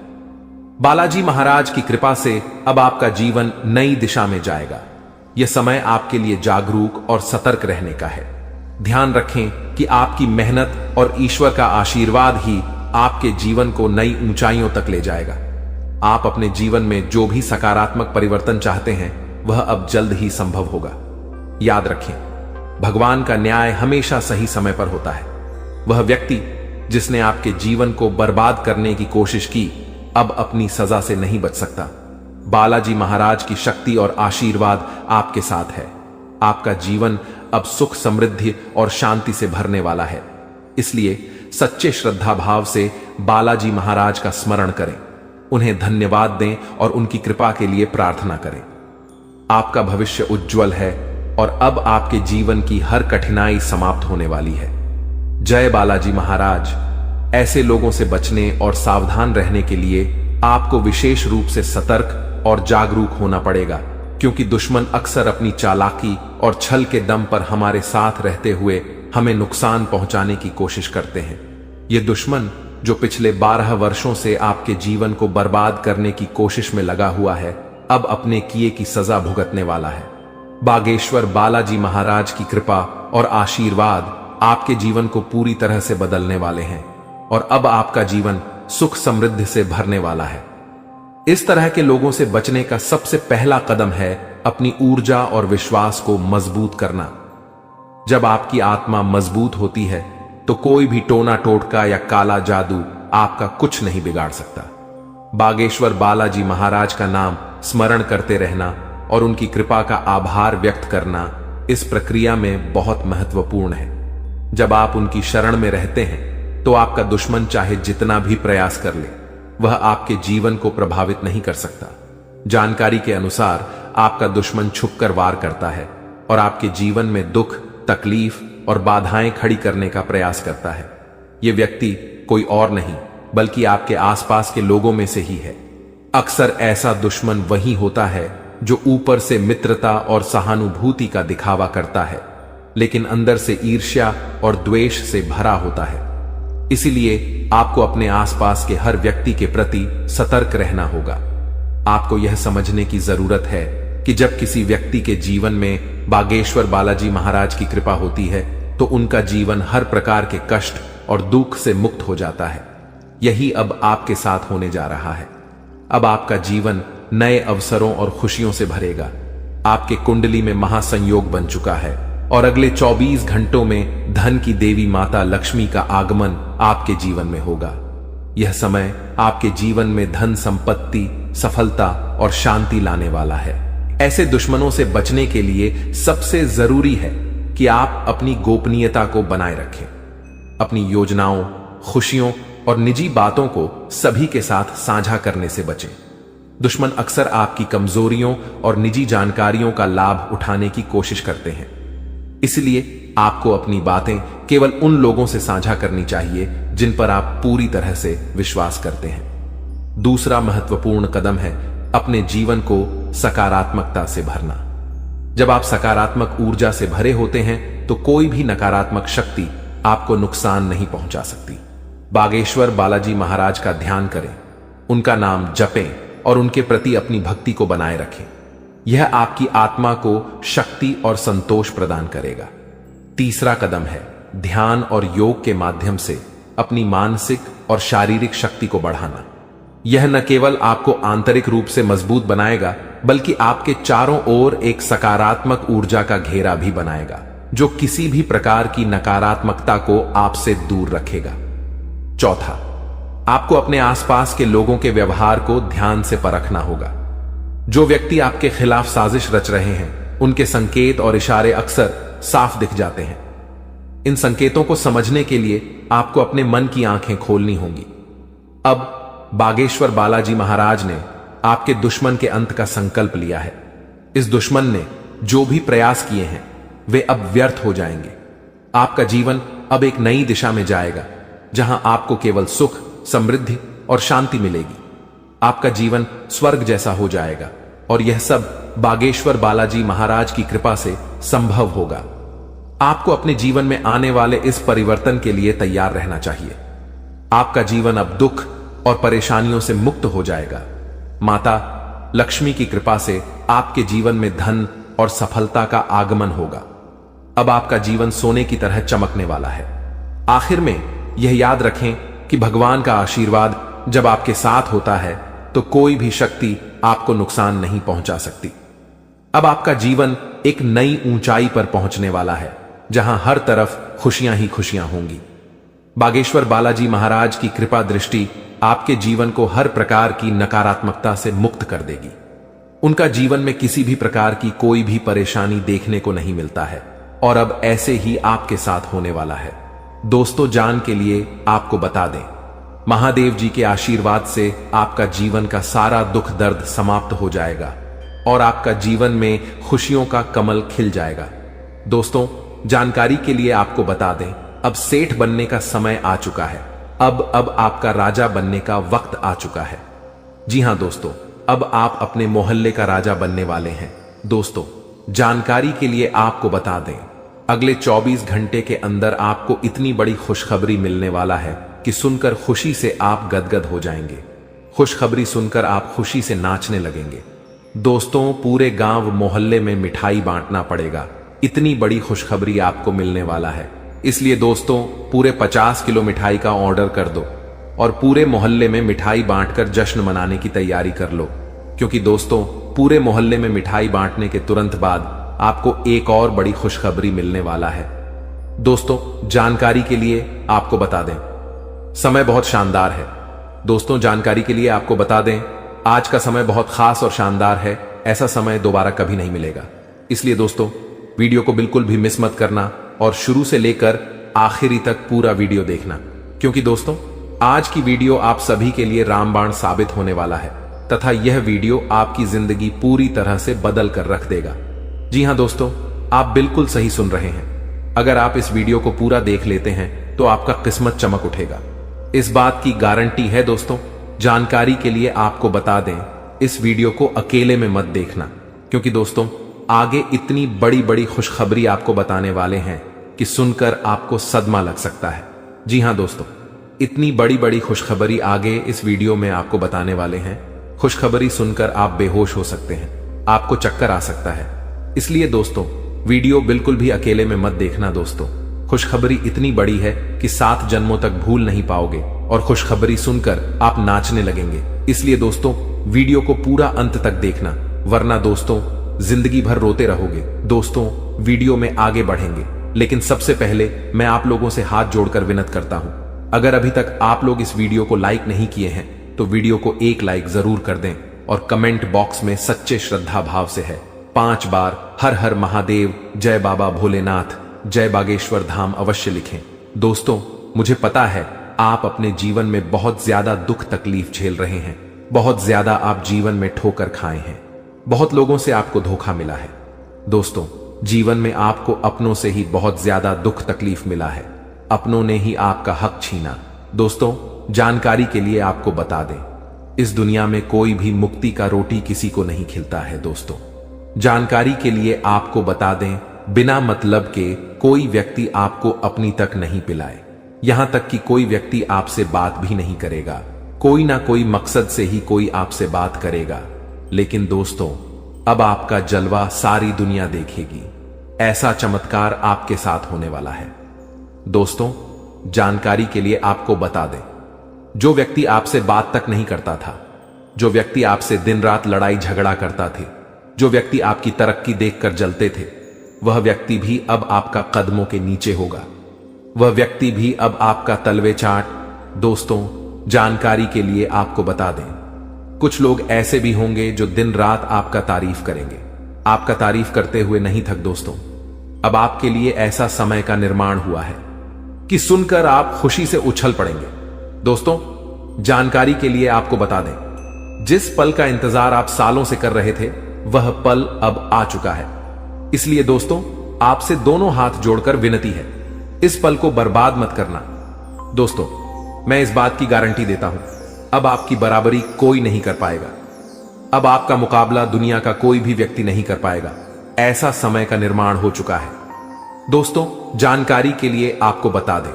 S3: बालाजी महाराज की कृपा से अब आपका जीवन नई दिशा में जाएगा। यह समय आपके लिए जागरूक और सतर्क रहने का है। ध्यान रखें कि आपकी मेहनत और ईश्वर का आशीर्वाद ही आपके जीवन को नई ऊंचाइयों तक ले जाएगा। आप अपने जीवन में जो भी सकारात्मक परिवर्तन चाहते हैं, वह अब जल्द ही संभव होगा। याद रखें, भगवान का न्याय हमेशा सही समय पर होता है। वह व्यक्ति जिसने आपके जीवन को बर्बाद करने की कोशिश की, अब अपनी सजा से नहीं बच सकता। बालाजी महाराज की शक्ति और आशीर्वाद आपके साथ है। आपका जीवन अब सुख, समृद्धि और शांति से भरने वाला है। इसलिए सच्चे श्रद्धा भाव से बालाजी महाराज का स्मरण करें, उन्हें धन्यवाद दें और उनकी कृपा के लिए प्रार्थना करें। आपका भविष्य उज्जवल है और अब आपके जीवन की हर कठिनाई समाप्त होने वाली है। जय बालाजी महाराज। ऐसे लोगों से बचने और सावधान रहने के लिए आपको विशेष रूप से सतर्क और जागरूक होना पड़ेगा, क्योंकि दुश्मन अक्सर अपनी चालाकी और छल के दम पर हमारे साथ रहते हुए हमें नुकसान पहुंचाने की कोशिश करते हैं। ये दुश्मन जो पिछले 12 वर्षों से आपके जीवन को बर्बाद करने की कोशिश में लगा हुआ है, अब अपने किए की सजा भुगतने वाला है। बागेश्वर बालाजी महाराज की कृपा और आशीर्वाद आपके जीवन को पूरी तरह से बदलने वाले हैं और अब आपका जीवन सुख समृद्धि से भरने वाला है। इस तरह के लोगों से बचने का सबसे पहला कदम है अपनी ऊर्जा और विश्वास को मजबूत करना। जब आपकी आत्मा मजबूत होती है तो कोई भी टोना टोटका या काला जादू आपका कुछ नहीं बिगाड़ सकता। बागेश्वर बालाजी महाराज का नाम स्मरण करते रहना और उनकी कृपा का आभार व्यक्त करना इस प्रक्रिया में बहुत महत्वपूर्ण है। जब आप उनकी शरण में रहते हैं तो आपका दुश्मन चाहे जितना भी प्रयास कर ले, वह आपके जीवन को प्रभावित नहीं कर सकता। जानकारी के अनुसार आपका दुश्मन छुपकर वार करता है और आपके जीवन में दुख, तकलीफ और बाधाएं खड़ी करने का प्रयास करता है। यह व्यक्ति कोई और नहीं बल्कि आपके आसपास के लोगों में से ही है। अक्सर ऐसा दुश्मन वही होता है जो ऊपर से मित्रता और सहानुभूति का दिखावा करता है, लेकिन अंदर से ईर्ष्या और द्वेष से भरा होता है। इसीलिए आपको अपने आसपास के हर व्यक्ति के प्रति सतर्क रहना होगा। आपको यह समझने की जरूरत है कि जब किसी व्यक्ति के जीवन में बागेश्वर बालाजी महाराज की कृपा होती है तो उनका जीवन हर प्रकार के कष्ट और दुख से मुक्त हो जाता है। यही अब आपके साथ होने जा रहा है। अब आपका जीवन नए अवसरों और खुशियों से भरेगा। आपके कुंडली में महासंयोग बन चुका है और अगले 24 घंटों में धन की देवी माता लक्ष्मी का आगमन आपके जीवन में होगा। यह समय आपके जीवन में धन, संपत्ति, सफलता और शांति लाने वाला है। ऐसे दुश्मनों से बचने के लिए सबसे जरूरी है कि आप अपनी गोपनीयता को बनाए रखें। अपनी योजनाओं, खुशियों और निजी बातों को सभी के साथ साझा करने से बचें। दुश्मन अक्सर आपकी कमजोरियों और निजी जानकारियों का लाभ उठाने की कोशिश करते हैं। इसलिए आपको अपनी बातें केवल उन लोगों से साझा करनी चाहिए जिन पर आप पूरी तरह से विश्वास करते हैं। दूसरा महत्वपूर्ण कदम है अपने जीवन को सकारात्मकता से भरना। जब आप सकारात्मक ऊर्जा से भरे होते हैं तो कोई भी नकारात्मक शक्ति आपको नुकसान नहीं पहुंचा सकती। बागेश्वर बालाजी महाराज का ध्यान करें, उनका नाम जपें और उनके प्रति अपनी भक्ति को बनाए रखें। यह आपकी आत्मा को शक्ति और संतोष प्रदान करेगा। तीसरा कदम है ध्यान और योग के माध्यम से अपनी मानसिक और शारीरिक शक्ति को बढ़ाना। यह न केवल आपको आंतरिक रूप से मजबूत बनाएगा बल्कि आपके चारों ओर एक सकारात्मक ऊर्जा का घेरा भी बनाएगा जो किसी भी प्रकार की नकारात्मकता को आपसे दूर रखेगा। चौथा, आपको अपने आसपास के लोगों के व्यवहार को ध्यान से परखना होगा। जो व्यक्ति आपके खिलाफ साजिश रच रहे हैं उनके संकेत और इशारे अक्सर साफ दिख जाते हैं। इन संकेतों को समझने के लिए आपको अपने मन की आंखें खोलनी होंगी। अब बागेश्वर बालाजी महाराज ने आपके दुश्मन के अंत का संकल्प लिया है। इस दुश्मन ने जो भी प्रयास किए हैं वे अब व्यर्थ हो जाएंगे। आपका जीवन अब एक नई दिशा में जाएगा जहां आपको केवल सुख, समृद्धि और शांति मिलेगी। आपका जीवन स्वर्ग जैसा हो जाएगा और यह सब बागेश्वर बालाजी महाराज की कृपा से संभव होगा। आपको अपने जीवन में आने वाले इस परिवर्तन के लिए तैयार रहना चाहिए। आपका जीवन अब दुख और परेशानियों से मुक्त हो जाएगा। माता लक्ष्मी की कृपा से आपके जीवन में धन और सफलता का आगमन होगा। अब आपका जीवन सोने की तरह चमकने वाला है। आखिर में यह याद रखें कि भगवान का आशीर्वाद जब आपके साथ होता है तो कोई भी शक्ति आपको नुकसान नहीं पहुंचा सकती। अब आपका जीवन एक नई ऊंचाई पर पहुंचने वाला है जहां हर तरफ खुशियां ही खुशियां होंगी। बागेश्वर बालाजी महाराज की कृपा दृष्टि आपके जीवन को हर प्रकार की नकारात्मकता से मुक्त कर देगी। उनका जीवन में किसी भी प्रकार की कोई भी परेशानी देखने को नहीं मिलता है और अब ऐसे ही आपके साथ होने वाला है। दोस्तों, जान के लिए आपको बता दें, महादेव जी के आशीर्वाद से आपका जीवन का सारा दुख दर्द समाप्त हो जाएगा और आपका जीवन में खुशियों का कमल खिल जाएगा। दोस्तों, जानकारी के लिए आपको बता दें, अब सेठ बनने का समय आ चुका है। अब आपका राजा बनने का वक्त आ चुका है। जी हां दोस्तों, अब आप अपने मोहल्ले का राजा बनने वाले हैं। दोस्तों, जानकारी के लिए आपको बता दें, अगले 24 घंटे के अंदर आपको इतनी बड़ी खुशखबरी मिलने वाला है कि सुनकर खुशी से आप गदगद हो जाएंगे। खुशखबरी सुनकर आप खुशी से नाचने लगेंगे। दोस्तों, पूरे गांव मोहल्ले में मिठाई बांटना पड़ेगा, इतनी बड़ी खुशखबरी आपको मिलने वाला है। इसलिए दोस्तों, पूरे 50 किलो मिठाई का ऑर्डर कर दो और पूरे मोहल्ले में मिठाई बांटकर जश्न मनाने की तैयारी कर लो, क्योंकि दोस्तों, पूरे मोहल्ले में मिठाई बांटने के तुरंत बाद आपको एक और बड़ी खुशखबरी मिलने वाला है। दोस्तों, जानकारी के लिए आपको बता दें, समय बहुत शानदार है। दोस्तों, जानकारी के लिए आपको बता दें, आज का समय बहुत खास और शानदार है। ऐसा समय दोबारा कभी नहीं मिलेगा। इसलिए दोस्तों, वीडियो को बिल्कुल भी मिस मत करना और शुरू से लेकर आखिरी तक पूरा वीडियो देखना, क्योंकि दोस्तों, आज की वीडियो आप सभी के लिए रामबाण साबित होने वाला है तथा यह वीडियो आपकी जिंदगी पूरी तरह से बदल कर रख देगा। जी हां दोस्तों, आप बिल्कुल सही सुन रहे हैं। अगर आप इस वीडियो को पूरा देख लेते हैं तो आपका किस्मत चमक उठेगा, इस बात की गारंटी है। दोस्तों, जानकारी के लिए आपको बता दें, इस वीडियो को अकेले में मत देखना, क्योंकि दोस्तों, आगे इतनी बड़ी बड़ी खुशखबरी आपको बताने वाले हैं कि सुनकर आपको सदमा लग सकता है। जी हां दोस्तों, इतनी बड़ी बड़ी खुशखबरी आगे इस वीडियो में आपको बताने वाले हैं। खुशखबरी सुनकर आप बेहोश हो सकते हैं, आपको चक्कर आ सकता है। इसलिए दोस्तों, वीडियो बिल्कुल भी अकेले में मत देखना। दोस्तों, खुशखबरी इतनी बड़ी है कि 7 जन्मों तक भूल नहीं पाओगे और खुशखबरी सुनकर आप नाचने लगेंगे। इसलिए दोस्तों, वीडियो को पूरा अंत तक देखना, वरना दोस्तों जिंदगी भर रोते रहोगे। दोस्तों, वीडियो में आगे बढ़ेंगे, लेकिन सबसे पहले मैं आप लोगों से हाथ जोड़कर विनती करता हूं, अगर अभी तक आप लोग इस वीडियो को लाइक नहीं किए हैं तो वीडियो को एक लाइक जरूर कर दें और कमेंट बॉक्स में सच्चे श्रद्धा भाव से है 5 बार हर हर महादेव, जय बाबा भोलेनाथ, जय बागेश्वर धाम अवश्य लिखें। दोस्तों, मुझे पता है आप अपने जीवन में बहुत ज्यादा दुख तकलीफ झेल रहे हैं, बहुत ज्यादा आप जीवन में ठोकर खाए हैं, बहुत लोगों से आपको धोखा मिला है। दोस्तों, जीवन में आपको अपनों से ही बहुत ज्यादा दुख तकलीफ मिला है, अपनों ने ही आपका हक छीना। दोस्तों, जानकारी के लिए आपको बता दें, इस दुनिया में कोई भी मुक्ति का रोटी किसी को नहीं खिलता है। दोस्तों, जानकारी के लिए आपको बता दें, बिना मतलब के कोई व्यक्ति आपको अपनी तक नहीं पिलाए, यहां तक कि कोई व्यक्ति आपसे बात भी नहीं करेगा। कोई ना कोई मकसद से ही कोई आपसे बात करेगा, लेकिन दोस्तों, अब आपका जलवा सारी दुनिया देखेगी। ऐसा चमत्कार आपके साथ होने वाला है। दोस्तों, जानकारी के लिए आपको बता दें, जो व्यक्ति आपसे बात तक नहीं करता था, जो व्यक्ति आपसे दिन रात लड़ाई झगड़ा करता थे, जो व्यक्ति आपकी तरक्की देखकर जलते थे, वह व्यक्ति भी अब आपका कदमों के नीचे होगा, वह व्यक्ति भी अब आपका तलवे चाट। दोस्तों, जानकारी के लिए आपको बता दें, कुछ लोग ऐसे भी होंगे जो दिन रात आपका तारीफ करेंगे, आपका तारीफ करते हुए नहीं थक। दोस्तों, अब आपके लिए ऐसा समय का निर्माण हुआ है कि सुनकर आप खुशी से उछल पड़ेंगे। दोस्तों, जानकारी के लिए आपको बता दें, जिस पल का इंतजार आप सालों से कर रहे थे, वह पल अब आ चुका है। इसलिए दोस्तों, आपसे दोनों हाथ जोड़कर विनती है, इस पल को बर्बाद मत करना। दोस्तों, मैं इस बात की गारंटी देता हूं, अब आपकी बराबरी कोई नहीं कर पाएगा, अब आपका मुकाबला दुनिया का कोई भी व्यक्ति नहीं कर पाएगा। ऐसा समय का निर्माण हो चुका है। दोस्तों, जानकारी के लिए आपको बता दें,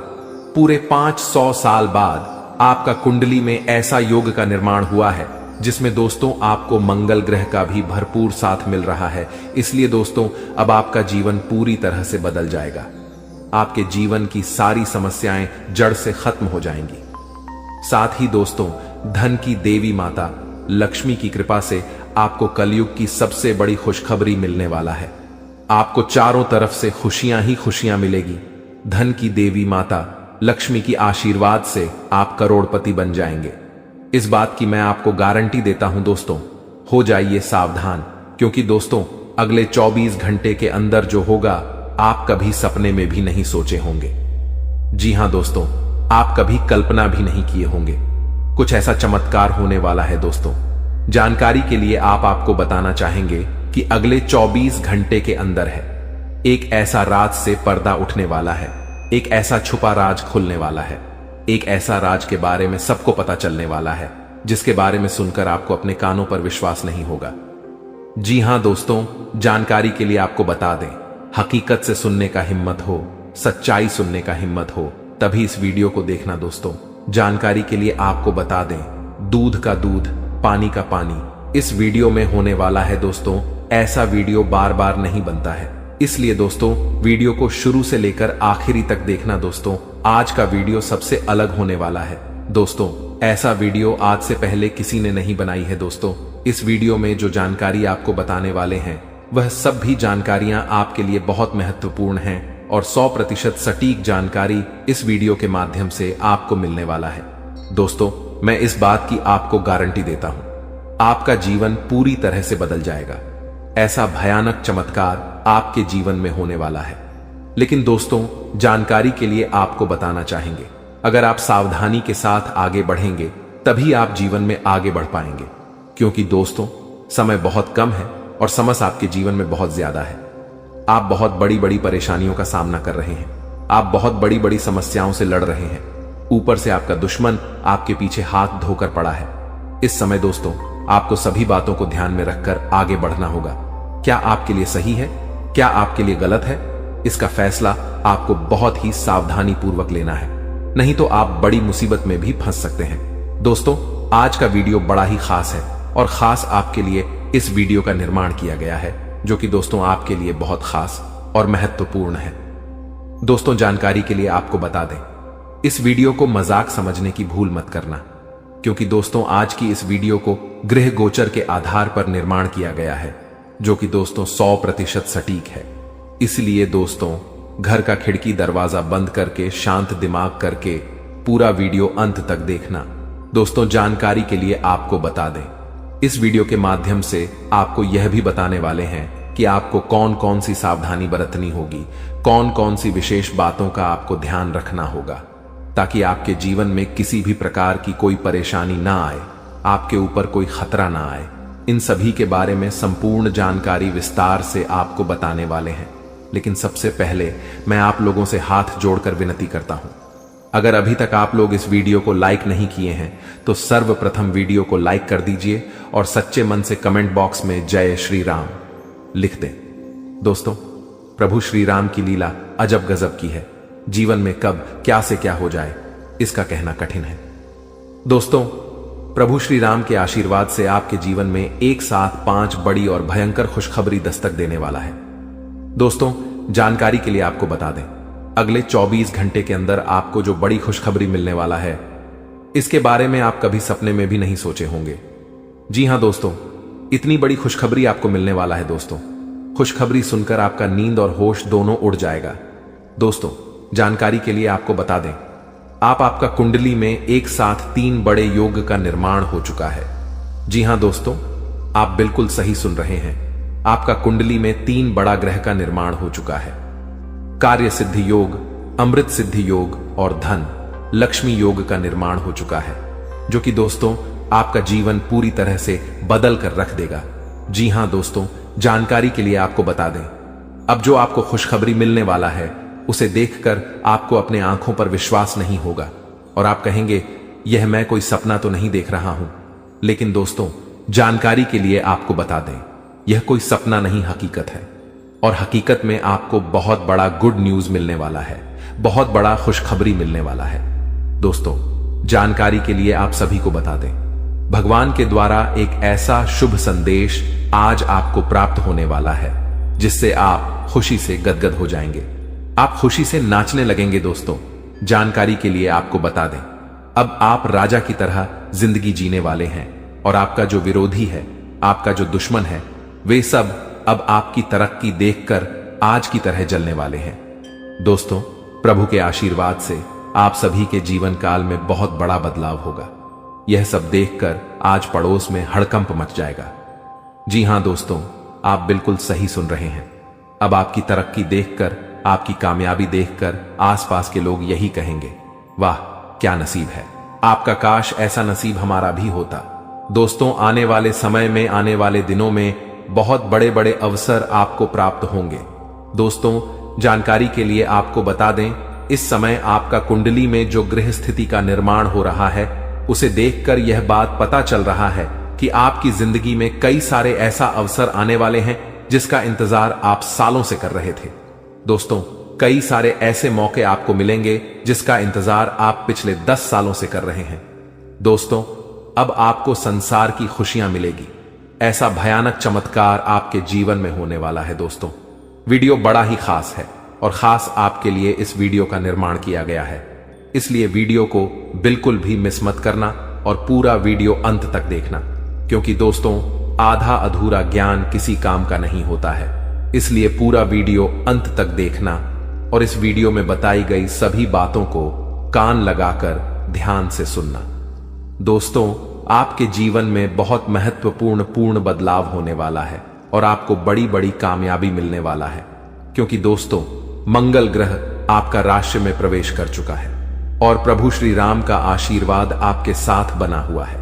S3: पूरे 500 साल बाद आपका कुंडली में ऐसा योग का निर्माण हुआ है जिसमें दोस्तों आपको मंगल ग्रह का भी भरपूर साथ मिल रहा है। इसलिए दोस्तों, अब आपका जीवन पूरी तरह से बदल जाएगा, आपके जीवन की सारी समस्याएं जड़ से खत्म हो जाएंगी। साथ ही दोस्तों, धन की देवी माता लक्ष्मी की कृपा से आपको कलयुग की सबसे बड़ी खुशखबरी मिलने वाला है। आपको चारों तरफ से खुशियां ही खुशियां मिलेगी। धन की देवी माता लक्ष्मी की आशीर्वाद से आप करोड़पति बन जाएंगे। इस बात की मैं आपको गारंटी देता हूं। दोस्तों, हो जाइए सावधान, क्योंकि दोस्तों अगले 24 घंटे के अंदर जो होगा आप कभी सपने में भी नहीं सोचे होंगे। जी हां दोस्तों, आप कभी कल्पना भी नहीं किए होंगे। कुछ ऐसा चमत्कार होने वाला है। दोस्तों, जानकारी के लिए आपको बताना चाहेंगे कि अगले 24 घंटे के अंदर है एक ऐसा राज से पर्दा उठने वाला है, एक ऐसा छुपा राज खुलने वाला है, एक ऐसा राज के बारे में सबको पता चलने वाला है जिसके बारे में सुनकर आपको अपने कानों पर विश्वास नहीं होगा। जी हां दोस्तों, जानकारी के लिए आपको बता दें, हकीकत से सुनने का हिम्मत हो, सच्चाई सुनने का हिम्मत हो, तभी इस वीडियो को देखना। दोस्तों, जानकारी के लिए आपको बता दें, दूध का दूध, पानी का पानी इस वीडियो में होने वाला है दोस्तों। ऐसा वीडियो बार बार नहीं बनता है, इसलिए दोस्तों वीडियो को शुरू से लेकर आखिरी तक देखना दोस्तों। आज का वीडियो सबसे अलग होने वाला है दोस्तों। ऐसा वीडियो आज से पहले किसी ने नहीं बनाई है दोस्तों। इस वीडियो में जो जानकारी आपको बताने वाले हैं वह सब भी जानकारियां आपके लिए बहुत महत्वपूर्ण हैं और 100% सटीक जानकारी इस वीडियो के माध्यम से आपको मिलने वाला है दोस्तों। मैं इस बात की आपको गारंटी देता हूं, आपका जीवन पूरी तरह से बदल जाएगा। ऐसा भयानक चमत्कार आपके जीवन में होने वाला है। लेकिन दोस्तों, जानकारी के लिए आपको बताना चाहेंगे, अगर आप सावधानी के साथ आगे बढ़ेंगे तभी आप जीवन में आगे बढ़ पाएंगे। क्योंकि दोस्तों, समय बहुत कम है और समस्या आपके जीवन में बहुत ज्यादा है। आप बहुत बड़ी बड़ी परेशानियों का सामना कर रहे हैं, आप बहुत बड़ी बड़ी समस्याओं से लड़ रहे हैं। ऊपर से आपका दुश्मन आपके पीछे हाथ धोकर पड़ा है। इस समय दोस्तों, आपको सभी बातों को ध्यान में रखकर आगे बढ़ना होगा। क्या आपके लिए सही है, क्या आपके लिए गलत है, इसका फैसला आपको बहुत ही सावधानी पूर्वक लेना है, नहीं तो आप बड़ी मुसीबत में भी फंस सकते हैं। दोस्तों, आज का वीडियो बड़ा ही खास है और खास आपके लिए इस वीडियो का निर्माण किया गया है, जो कि दोस्तों आपके लिए बहुत खास और महत्वपूर्ण है। दोस्तों, जानकारी के लिए आपको बता दें, इस वीडियो को मजाक समझने की भूल मत करना, क्योंकि दोस्तों आज की इस वीडियो को गृह गोचर के आधार पर निर्माण किया गया है, जो कि दोस्तों 100% सटीक है। इसलिए दोस्तों, घर का खिड़की दरवाजा बंद करके शांत दिमाग करके पूरा वीडियो अंत तक देखना। दोस्तों, जानकारी के लिए आपको बता दें, इस वीडियो के माध्यम से आपको यह भी बताने वाले हैं कि आपको कौन कौन सी सावधानी बरतनी होगी, कौन कौन सी विशेष बातों का आपको ध्यान रखना होगा, ताकि आपके जीवन में किसी भी प्रकार की कोई परेशानी ना आए, आपके ऊपर कोई खतरा ना आए। इन सभी के बारे में संपूर्ण जानकारी विस्तार से आपको बताने वाले हैं। लेकिन सबसे पहले मैं आप लोगों से हाथ जोड़कर विनती करता हूं, अगर अभी तक आप लोग इस वीडियो को लाइक नहीं किए हैं तो सर्वप्रथम वीडियो को लाइक कर दीजिए और सच्चे मन से कमेंट बॉक्स में जय श्री राम लिख दें। दोस्तों, प्रभु श्री राम की लीला अजब गजब की है। जीवन में कब क्या से क्या हो जाए इसका कहना कठिन है। दोस्तों, प्रभु श्री राम के आशीर्वाद से आपके जीवन में एक साथ 5 बड़ी और भयंकर खुशखबरी दस्तक देने वाला है। दोस्तों, जानकारी के लिए आपको बता दें, अगले 24 घंटे के अंदर आपको जो बड़ी खुशखबरी मिलने वाला है, इसके बारे में आप कभी सपने में भी नहीं सोचे होंगे। जी हां दोस्तों, इतनी बड़ी खुशखबरी आपको मिलने वाला है। दोस्तों, खुशखबरी सुनकर आपका नींद और होश दोनों उड़ जाएगा। दोस्तों, जानकारी के लिए आपको बता दें, आपका कुंडली में एक साथ 3 बड़े योग का निर्माण हो चुका है। जी हां दोस्तों, आप बिल्कुल सही सुन रहे हैं, आपका कुंडली में 3 बड़ा ग्रह का निर्माण हो चुका है। कार्य सिद्धि योग, अमृत सिद्धि योग और धन लक्ष्मी योग का निर्माण हो चुका है, जो कि दोस्तों आपका जीवन पूरी तरह से बदल कर रख देगा। जी हां दोस्तों, जानकारी के लिए आपको बता दें, अब जो आपको खुशखबरी मिलने वाला है उसे देखकर आपको अपने आंखों पर विश्वास नहीं होगा और आप कहेंगे, यह मैं कोई सपना तो नहीं देख रहा हूं। लेकिन दोस्तों, जानकारी के लिए आपको बता दें, यह कोई सपना नहीं, हकीकत है। और हकीकत में आपको बहुत बड़ा गुड न्यूज मिलने वाला है, बहुत बड़ा खुशखबरी मिलने वाला है। दोस्तों, जानकारी के लिए आप सभी को बता दें, भगवान के द्वारा एक ऐसा शुभ संदेश आज आपको प्राप्त होने वाला है, जिससे आप खुशी से गदगद हो जाएंगे, आप खुशी से नाचने लगेंगे। दोस्तों, जानकारी के लिए आपको बता दें, अब आप राजा की तरह जिंदगी जीने वाले हैं और आपका जो विरोधी है, आपका जो दुश्मन है, वे सब अब आपकी तरक्की देखकर आज की तरह जलने वाले हैं। दोस्तों, प्रभु के आशीर्वाद से आप सभी के जीवन काल में बहुत बड़ा बदलाव होगा। यह सब देखकर आज पड़ोस में हड़कंप मच जाएगा। जी हां दोस्तों, आप बिल्कुल सही सुन रहे हैं। अब आपकी तरक्की देखकर, आपकी कामयाबी देखकर आसपास के लोग यही कहेंगे, वाह क्या नसीब है आपका, काश ऐसा नसीब हमारा भी होता। दोस्तों, आने वाले समय में, आने वाले दिनों में बहुत बड़े बड़े अवसर आपको प्राप्त होंगे। दोस्तों, जानकारी के लिए आपको बता दें, इस समय आपका कुंडली में जो ग्रह स्थिति का निर्माण हो रहा है, उसे देखकर यह बात पता चल रहा है कि आपकी जिंदगी में कई सारे ऐसा अवसर आने वाले हैं जिसका इंतजार आप सालों से कर रहे थे। दोस्तों, कई सारे ऐसे मौके आपको मिलेंगे जिसका इंतजार आप पिछले 10 सालों से कर रहे हैं। दोस्तों, अब आपको संसार की खुशियां मिलेगी। ऐसा भयानक चमत्कार आपके जीवन में होने वाला है। दोस्तों, वीडियो बड़ा ही खास है और खास आपके लिए इस वीडियो का निर्माण किया गया है, इसलिए वीडियो को बिल्कुल भी मिस मत करना और पूरा वीडियो अंत तक देखना, क्योंकि दोस्तों आधा अधूरा ज्ञान किसी काम का नहीं होता है। इसलिए पूरा वीडियो अंत तक देखना और इस वीडियो में बताई गई सभी बातों को कान लगाकर ध्यान से सुनना। दोस्तों, आपके जीवन में बहुत महत्वपूर्ण बदलाव होने वाला है और आपको बड़ी बड़ी कामयाबी मिलने वाला है, क्योंकि दोस्तों मंगल ग्रह आपका राशि में प्रवेश कर चुका है और प्रभु श्री राम का आशीर्वाद आपके साथ बना हुआ है।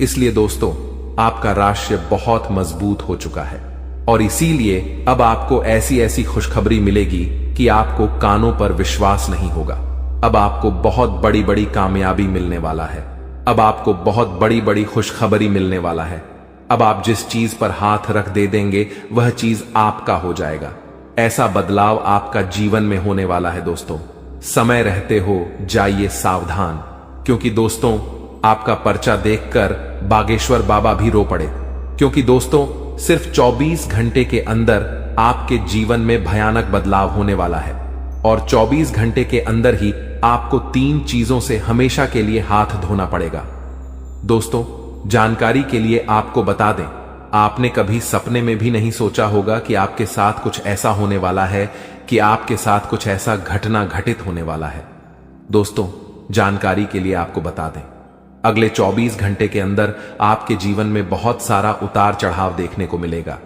S3: इसलिए दोस्तों आपका राशि बहुत मजबूत हो चुका है और इसीलिए अब आपको ऐसी ऐसी खुशखबरी मिलेगी कि आपको कानों पर विश्वास नहीं होगा। अब आपको बहुत बड़ी बड़ी कामयाबी मिलने वाला है। अब आपको बहुत बड़ी बड़ी खुशखबरी मिलने वाला है। अब आप जिस चीज पर हाथ रख दे देंगे वह चीज आपका हो जाएगा। ऐसा बदलाव आपका जीवन में होने वाला है। दोस्तों, समय रहते हो जाइए सावधान, क्योंकि दोस्तों आपका पर्चा देखकर बागेश्वर बाबा भी रो पड़े, क्योंकि दोस्तों सिर्फ 24 घंटे के अंदर आपके जीवन में भयानक बदलाव होने वाला है और 24 घंटे के अंदर ही आपको 3 चीजों से हमेशा के लिए हाथ धोना पड़ेगा। दोस्तों, जानकारी के लिए आपको बता दें, आपने कभी सपने में भी नहीं सोचा होगा कि आपके साथ कुछ ऐसा होने वाला है, कि आपके साथ कुछ ऐसा घटना घटित होने वाला है। दोस्तों, जानकारी के लिए आपको बता दें, अगले 24 घंटे के अंदर आपके जीवन में बहुत सारा उतार चढ़ाव देखने को मिलेगा।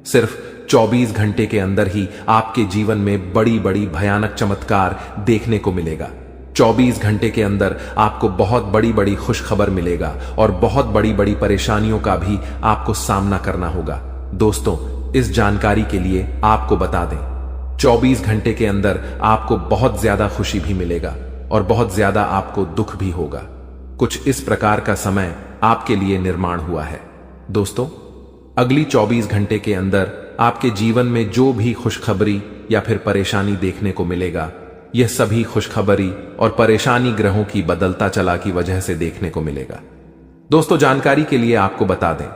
S3: सिर्फ 24 घंटे के अंदर ही आपके जीवन में बड़ी बड़ी भयानक चमत्कार देखने को मिलेगा। 24 घंटे के अंदर आपको बहुत बड़ी बड़ी खुशखबर मिलेगा और बहुत बड़ी बड़ी परेशानियों का भी आपको सामना करना होगा। दोस्तों, इस जानकारी के लिए आपको बता दें, 24 घंटे के अंदर आपको बहुत ज्यादा खुशी भी मिलेगा और बहुत ज्यादा आपको दुख भी होगा। कुछ इस प्रकार का समय आपके लिए निर्माण हुआ है। दोस्तों, अगली 24 घंटे के अंदर आपके जीवन में जो भी खुशखबरी या फिर परेशानी देखने को मिलेगा, यह सभी खुशखबरी और परेशानी ग्रहों की बदलता चला की वजह से देखने को मिलेगा। दोस्तों, जानकारी के लिए आपको बता दें,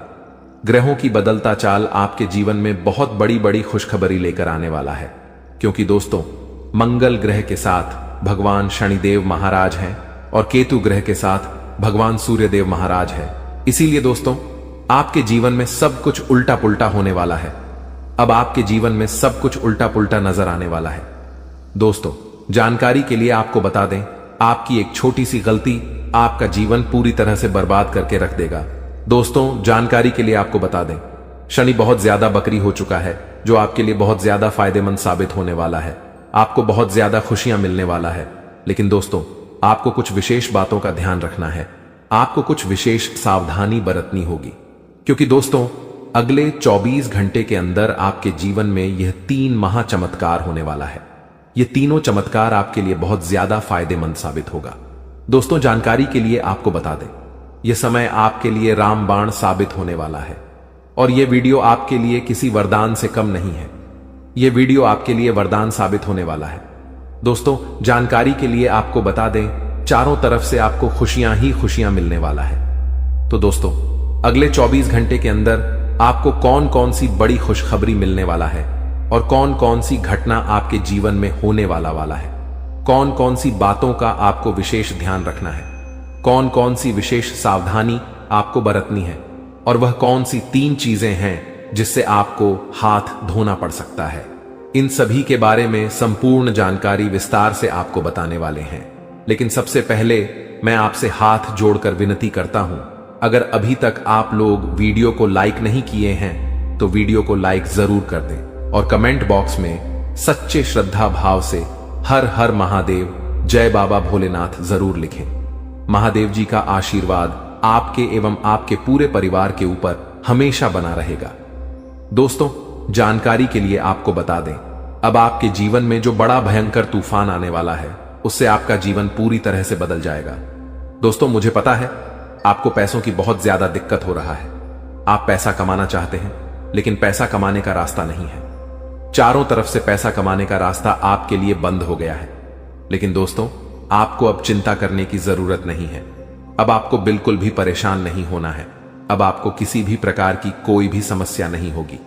S3: ग्रहों की बदलता चाल आपके जीवन में बहुत बड़ी बड़ी खुशखबरी लेकर आने वाला है, क्योंकि दोस्तों मंगल ग्रह के साथ भगवान शनिदेव महाराज हैं और केतु ग्रह के साथ भगवान सूर्यदेव महाराज है। इसीलिए दोस्तों आपके जीवन में सब कुछ उल्टा पुल्टा होने वाला है। अब आपके जीवन में सब कुछ उल्टा पुल्टा नजर आने वाला है। दोस्तों, जानकारी के लिए आपको बता दें, आपकी एक छोटी सी गलती आपका जीवन पूरी तरह से बर्बाद करके रख देगा। दोस्तों, जानकारी के लिए आपको बता दें, शनि बहुत ज्यादा बकरी हो चुका है, जो आपके लिए बहुत ज्यादा फायदेमंद साबित होने वाला है। आपको बहुत ज्यादा खुशियां मिलने वाला है। लेकिन दोस्तों, आपको कुछ विशेष बातों का ध्यान रखना है। आपको कुछ विशेष सावधानी बरतनी होगी, क्योंकि दोस्तों अगले 24 घंटे के अंदर आपके जीवन में यह 3 महा चमत्कार होने वाला है। ये तीनों चमत्कार आपके लिए बहुत ज्यादा फायदेमंद साबित होगा। दोस्तों, जानकारी के लिए आपको बता दें, यह समय आपके लिए रामबाण साबित होने वाला है और यह वीडियो आपके लिए किसी वरदान से कम नहीं है। यह वीडियो आपके लिए वरदान साबित होने वाला है। दोस्तों, जानकारी के लिए आपको बता दें, चारों तरफ से आपको खुशियां ही खुशियां मिलने वाला है। तो दोस्तों, अगले 24 घंटे के अंदर आपको कौन कौन सी बड़ी खुशखबरी मिलने वाला है और कौन कौन सी घटना आपके जीवन में होने वाला है, कौन कौन सी बातों का आपको विशेष ध्यान रखना है, कौन कौन सी विशेष सावधानी आपको बरतनी है और वह कौन सी 3 चीजें हैं जिससे आपको हाथ धोना पड़ सकता है, इन सभी के बारे में संपूर्ण जानकारी विस्तार से आपको बताने वाले हैं। लेकिन सबसे पहले मैं आपसे हाथ जोड़कर विनती करता हूं, अगर अभी तक आप लोग वीडियो को लाइक नहीं किए हैं तो वीडियो को लाइक जरूर कर दें और कमेंट बॉक्स में सच्चे श्रद्धा भाव से हर हर महादेव, जय बाबा भोलेनाथ जरूर लिखें। महादेव जी का आशीर्वाद आपके एवं आपके पूरे परिवार के ऊपर हमेशा बना रहेगा। दोस्तों, जानकारी के लिए आपको बता दें, अब आपके जीवन में जो बड़ा भयंकर तूफान आने वाला है उससे आपका जीवन पूरी तरह से बदल जाएगा। दोस्तों, मुझे पता है आपको पैसों की बहुत ज्यादा दिक्कत हो रहा है। आप पैसा कमाना चाहते हैं, लेकिन पैसा कमाने का रास्ता नहीं है। चारों तरफ से पैसा कमाने का रास्ता आपके लिए बंद हो गया है। लेकिन दोस्तों, आपको अब चिंता करने की जरूरत नहीं है। अब आपको बिल्कुल भी परेशान नहीं होना है। अब आपको किसी भी प्रकार की कोई भी समस्या नहीं होगी।